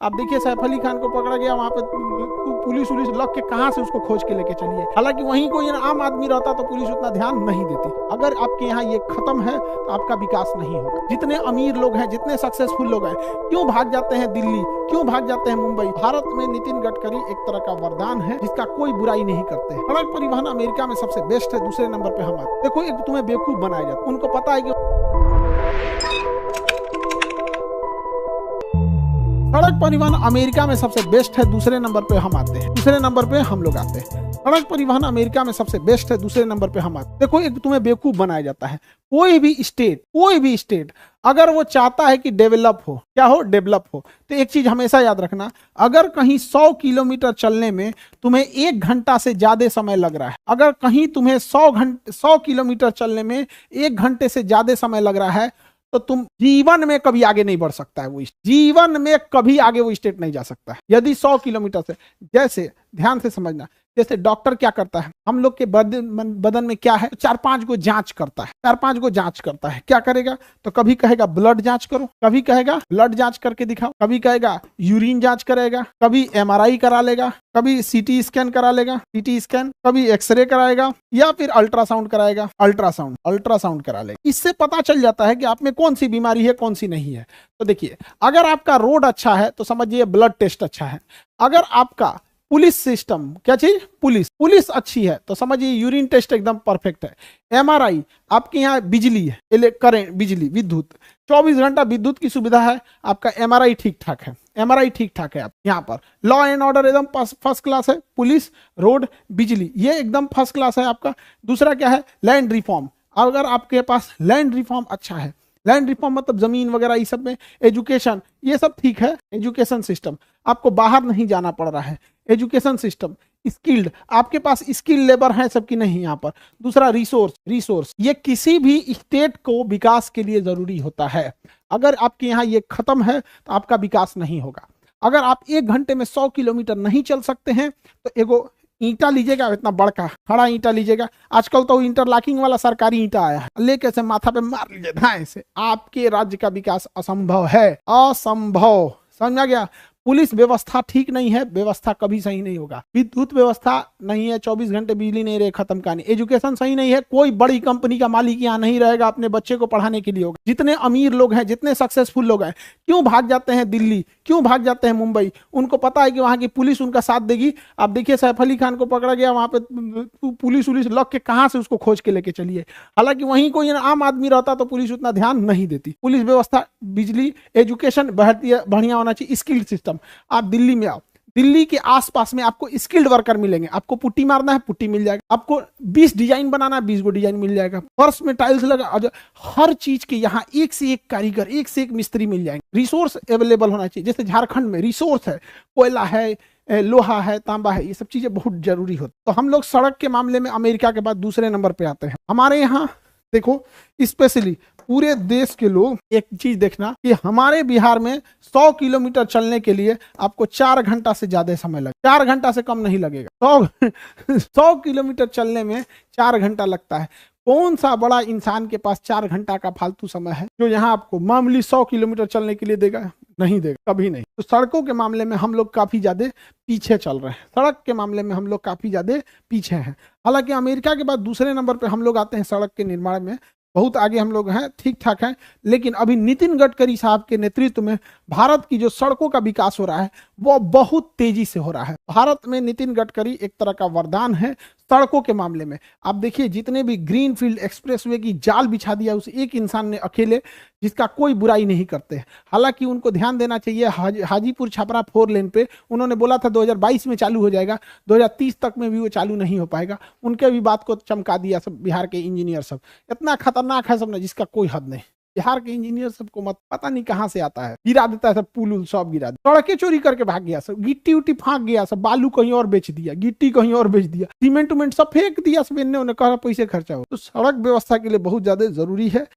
आप देखिए सैफ अली खान को पकड़ा गया, वहां पे पुलिस लग के कहां से उसको खोज के लेके चलिए। हालांकि वहीं कोई आम आदमी रहता तो पुलिस उतना ध्यान नहीं देती। अगर आपके यहाँ ये खत्म है तो आपका विकास नहीं होगा। जितने अमीर लोग हैं, जितने सक्सेसफुल लोग हैं, क्यों भाग जाते हैं दिल्ली, क्यों भाग जाते हैं मुंबई? भारत में नितिन गडकरी एक तरह का वरदान है जिसका कोई बुराई नहीं करते। सड़क परिवहन अमेरिका में सबसे बेस्ट है, दूसरे नंबर पे हम आते। देखो, एक तुम्हें बेवकूफ बनाया जाता, उनको पता है कि सड़क परिवहन अमेरिका में सबसे बेस्ट है, दूसरे नंबर पे हम आते हैं, दूसरे नंबर पे हम लोग आते हैं। सड़क परिवहन अमेरिका में सबसे बेस्ट है, दूसरे नंबर पे हम आते हैं। देखो, एक तुम्हें बेवकूफ बनाया जाता है। कोई भी स्टेट अगर वो चाहता है कि डेवलप हो, क्या हो, डेवलप हो, तो एक चीज हमेशा याद रखना, अगर कहीं 100 किलोमीटर चलने में तुम्हें 1 घंटा से ज्यादा समय लग रहा है, अगर कहीं तुम्हें 100 किलोमीटर चलने में 1 घंटे से ज्यादा समय लग रहा है, तो तुम जीवन में कभी आगे नहीं बढ़ सकता है। वो जीवन में कभी आगे वो स्टेट नहीं जा सकता है यदि 100 किलोमीटर से। जैसे ध्यान से समझना, जैसे डॉक्टर क्या करता है, हम लोग के बदन में क्या है, 4-5 को जांच करता है, 4-5 को जांच करता है। क्या करेगा? तो कभी कहेगा ब्लड जांच करो, कभी कहेगा ब्लड जांच करके दिखाओ, कभी कहेगा यूरिन जांच करेगा, कभी MRI करा लेगा, कभी CT स्कैन करा लेगा, CT स्कैन, कभी एक्सरे कराएगा, या फिर अल्ट्रासाउंड कराएगा, अल्ट्रासाउंड करा लेगा। इससे पता चल जाता है कि आप में कौन सी बीमारी है, कौन सी नहीं है। तो देखिए, अगर आपका रोड अच्छा है तो समझिए ब्लड टेस्ट अच्छा है। अगर आपका पुलिस सिस्टम, क्या चीज, पुलिस अच्छी है तो समझिए यूरिन टेस्ट एकदम परफेक्ट है। MRI, आपके यहाँ बिजली है, करेंट, बिजली, विद्युत, 24 घंटा विद्युत की सुविधा है, आपका MRI ठीक ठाक है, आप यहाँ पर लॉ एंड ऑर्डर एकदम फर्स्ट क्लास है। पुलिस, रोड, बिजली, ये एकदम फर्स्ट क्लास है आपका। दूसरा क्या है, लैंड रिफॉर्म। अगर आपके पास लैंड रिफॉर्म अच्छा है, लैंड रिफॉर्म मतलब जमीन वगैरह, ये सब में एजुकेशन, ये सब ठीक है। एजुकेशन सिस्टम, आपको बाहर नहीं जाना पड़ रहा है। एजुकेशन सिस्टम, स्किल्ड, आपके पास स्किल लेबर है सबकी नहीं यहाँ पर। दूसरा रिसोर्स, ये किसी भी स्टेट को विकास के लिए जरूरी होता है। अगर आपके यहाँ ये खत्म है तो आपका विकास नहीं होगा। अगर आप 1 घंटे में 100 किलोमीटर नहीं चल सकते हैं तो एगो ईंटा लीजिएगा, इतना बड़का खड़ा ईंटा लीजिएगा। आजकल तो इंटरलॉकिंग वाला सरकारी ईंटा आया है, लेके से माथा पे मार लीजिए धाए से। आपके राज्य का विकास असंभव है, असंभव। समझ गया? पुलिस व्यवस्था ठीक नहीं है, व्यवस्था कभी सही नहीं होगा। विद्युत व्यवस्था नहीं है, 24 घंटे बिजली नहीं रहे, खत्म कहानी। एजुकेशन सही नहीं है, कोई बड़ी कंपनी का मालिक यहाँ नहीं रहेगा, अपने बच्चे को पढ़ाने के लिए होगा। जितने अमीर लोग हैं, जितने सक्सेसफुल लोग हैं, क्यों भाग जाते हैं दिल्ली, क्यों भाग जाते हैं मुंबई? उनको पता है कि वहां की पुलिस उनका साथ देगी। आप देखिए सैफ अली खान को पकड़ा गया, वहां पे पुलिस लग के कहां से उसको खोज के लेके चलिए। हालांकि वहीं कोई आम आदमी रहता तो पुलिस उतना ध्यान नहीं देती। पुलिस व्यवस्था, बिजली, एजुकेशन बढ़िया होना चाहिए, स्किल्ड सिस्टम। आप दिल्ली में आओ, दिल्ली के आसपास में आपको स्किल्ड वर्कर मिलेंगे। आपको पुट्टी मारना है, पुट्टी मिल जाएगा। आपको 20 डिजाइन बनाना है, 20 गो डिजाइन मिल जाएगा। फर्श में टाइल्स लगा, हर चीज के यहाँ एक से एक कारीगर, एक से एक मिस्त्री मिल जाएंगे। रिसोर्स अवेलेबल होना चाहिए। जैसे झारखंड में रिसोर्स है, कोयला है, लोहा है, तांबा है, ये सब चीजें बहुत जरूरी होती। तो हम लोग सड़क के मामले में अमेरिका के बाद दूसरे नंबर पे आते हैं। हमारे यहाँ देखो, स्पेशली पूरे देश के लोग एक चीज देखना कि हमारे बिहार में 100 किलोमीटर चलने के लिए आपको 4 घंटा से ज्यादा समय लगेगा। 4 घंटा से कम नहीं लगेगा। 100 किलोमीटर चलने में 4 घंटा लगता है। कौन सा बड़ा इंसान के पास 4 घंटा का फालतू समय है जो यहाँ आपको मामूली 100 किलोमीटर चलने के लिए देगा? नहीं देगा, कभी नहीं। तो सड़कों के मामले में हम लोग काफी ज्यादा पीछे चल रहे हैं। सड़क के मामले में हम लोग काफी ज्यादा पीछे हैं। हालांकि अमेरिका के बाद दूसरे नंबर पे हम लोग आते हैं सड़क के निर्माण में, बहुत आगे हम लोग हैं, ठीक ठाक हैं। लेकिन अभी नितिन गडकरी साहब के नेतृत्व में भारत की जो सड़कों का विकास हो रहा है वो बहुत तेजी से हो रहा है। भारत में नितिन गडकरी एक तरह का वरदान है सड़कों के मामले में। आप देखिए, जितने भी ग्रीन फील्ड एक्सप्रेसवे की जाल बिछा दिया उस एक इंसान ने अकेले, जिसका कोई बुराई नहीं करते। हालांकि उनको ध्यान देना चाहिए, हाजीपुर छपरा 4 लेन पे उन्होंने बोला था 2022 में चालू हो जाएगा, 2030 तक में भी वो चालू नहीं हो पाएगा। उनके भी बात को चमका दिया सब बिहार के इंजीनियर सब। इतना खतरनाक है सब ना, जिसका कोई हद नहीं। बिहार के इंजीनियर सबको मत पता नहीं कहां से आता है, गिरा देता है सब, पुल सब गिरा दिया, सड़कें चोरी करके भाग गया सब, गिट्टी उट्टी फाँक गया सब, बालू कहीं और बेच दिया, गिट्टी कहीं और बेच दिया, सीमेंट उमेंट सब फेंक दिया सब, इन्हें उन्हें कहा पैसे खर्चा हो। तो सड़क व्यवस्था के लिए बहुत ज्यादा जरूरी है